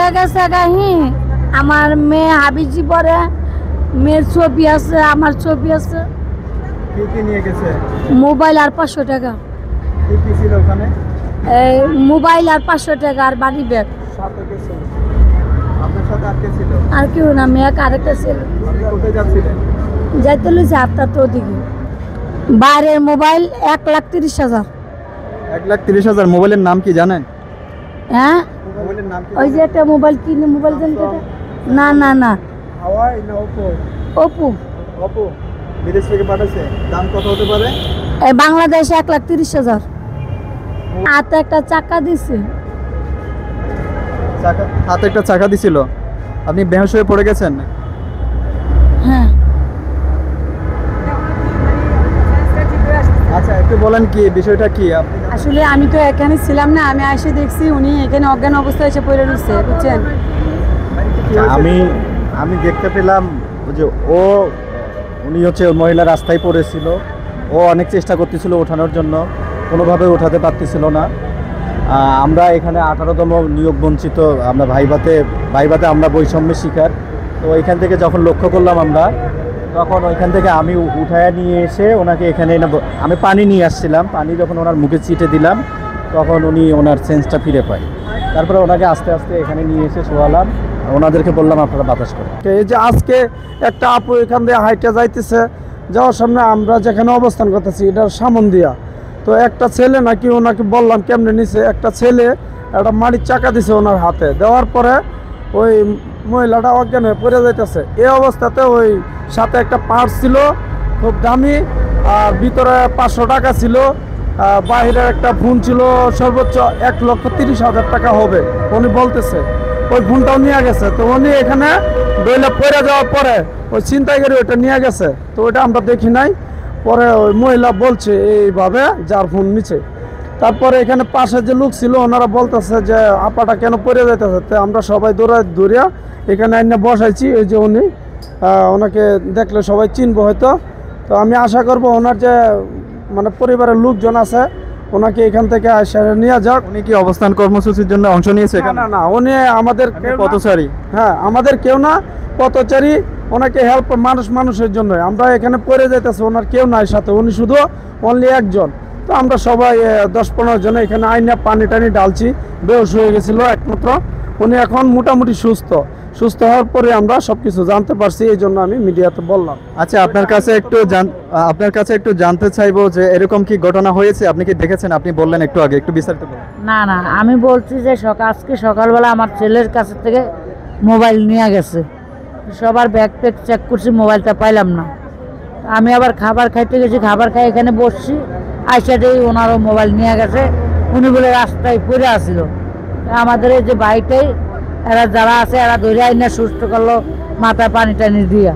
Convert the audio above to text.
লয়ে গেছে গাহি আমার মেয়ে হাবিজি পরে মেয়ের ছবি আছে আমার ছবি আছে কি কি নিয়ে গেছে মোবাইল আর 500 টাকা কি কি ছিল ওখানে এই মোবাইল আর 500 টাকা আর বাড়ি ব্যাগ সাথে কে ছিল আপনার সাথে আর কে ছিল আর কেউ না মেয়ে আরেকটা ছিল আপনি কোথায় যাচ্ছিলেন যাইতে লইছে আপনার তো ওদিকে বাইরের মোবাইল 1,30,000 1,30,000 মোবাইলের নাম কি জানেন হ্যাঁ মোবাইলের নাম কি ওই যে একটা মোবাইল কিনে মোবাইল জানতে না না না হাওয়াই না ওপো ওপো ওপো বিদেশ থেকে পাঠাচ্ছে দাম কত হতে পারে এই বাংলাদেশে 1,30,000 হাতে একটা চাকা দিছে চাকা হাতে একটা চাকা দিছিল আপনি বেহুশ হয়ে পড়ে গেছেন হ্যাঁ আচ্ছা একটু বলেন কি বিষয়টা কি আপনি আসলে আমি তো এখানে ছিলাম না, আমি এসে দেখছি উনি এখানে অজ্ঞান অবস্থায় এসে পড়ে রয়েছে, বুঝছেন। আমি দেখতে পেলাম যে উনি হচ্ছে মহিলা রাস্তায় পড়েছিল, ও অনেক চেষ্টা করতেছিল ওঠানোর জন্য, কোনোভাবে ওঠাতে পারতেছিল না। আমরা এখানে 18তম নিয়োগ বঞ্চিত, আমরা ভাইভাতে আমরা বৈষম্যের শিকার। তো এখান থেকে যখন লক্ষ্য করলাম আমরা, তখন ওইখান থেকে আমি উঠায় নিয়ে এসে ওনাকে এখানে আমি পানি নিয়ে আসছিলাম, পানি যখন ওনার মুখে ছিটে দিলাম তখন উনি ওনার সেন্সটা ফিরে পায়। তারপরে ওনাকে আস্তে আস্তে এখানে নিয়ে এসে শোয়ালাম, ওনাদেরকে বললাম আপনারা বাতাস করেন। এই যে আজকে একটা আপু এখান দিয়ে হাইটে যাইতেছে, যাওয়ার সামনে আমরা যেখানে অবস্থান করতেছি এটার সামন দিয়া, তো একটা ছেলে নাকি ওনাকে বললাম কেমনে নিছে, একটা ছেলে একটা মাটির চাকা দিছে ওনার হাতে, দেওয়ার পরে ওই মহিলাটা অজ্ঞান হয়ে পড়ে যাইতেছে। এই অবস্থাতে ওই সাথে একটা পার্স ছিল খুব দামি, আর ভিতরে 500 টাকা ছিল, বাহিরের একটা ফোন ছিল সর্বোচ্চ 1,30,000 টাকা হবে উনি বলতেছে। ওই ফোনটাও নিয়ে গেছে, তো উনি এখানে দইলে পড়ে যাওয়ার পরে ওই ছিনতাইকারী ওইটা নিয়ে গেছে, তো ওইটা আমরা দেখি নাই। পরে ওই মহিলা বলছে এইভাবে যার ফোন নিচে। তারপরে এখানে পাশে যে লোক ছিল ওনারা বলতেছে যে আপাটা কেন পড়ে যাইতেছে, তো আমরা সবাই দৌড়িয়া এখানে আইনে বসাইছি। এই যে উনি, ওনাকে দেখলে সবাই চিনবো হয়তো। তো আমি আশা করব ওনার যে মানে পরিবারের লোকজন আছে ওনাকে এখান থেকে নিয়ে যাক। উনি কি অবস্থান কর্মসূচির জন্য অংশ নিয়েছে এখানে? না না, উনি আমাদের পথচারী। হ্যাঁ, আমাদের কেউ না, পথচারী। ওনাকে হেল্প মানুষের জন্য আমরা এখানে পড়ে যাইতেছে, ওনার কেউ নাই সাথে, উনি শুধু অনলি একজন। তো আমরা সবাই 10-15 জন এখানে আইনা পানি টানি ডালছি, বেহুশ হয়ে গেছিল একমাত্র। উনি এখন মোটামুটি সুস্থ হওয়ার পরে আমরা সবকিছু জানতে পারছি, এই জন্য আমি মিডিয়াতে বললাম। আচ্ছা, আপনার কাছে একটু জানতে চাইবো যে এরকম কি ঘটনা হয়েছে, আপনি কি দেখেছেন? আপনি বললেন একটু আগে, একটু বিস্তারিত বলুন। না না, আমি বলছি যে আজকে সকালবেলা আমার ছেলের কাছে থেকে মোবাইল নিয়ে গেছে, সবার ব্যাগ প্যাগ চেক করছি, মোবাইলটা পাইলাম না। আমি আবার খাবার খাইতে গেছি, খাবার খাই এখানে বসছি, আইসাতেই ওনারও মোবাইল নিয়ে গেছে। উনি বলে রাস্তায় পড়ে আসছিল। আমাদের এই যে বাইকটাই এরা যারা আছে এরা ধরে আইনা সুস্থ করলো, মাথায় পানি টানি দিয়া।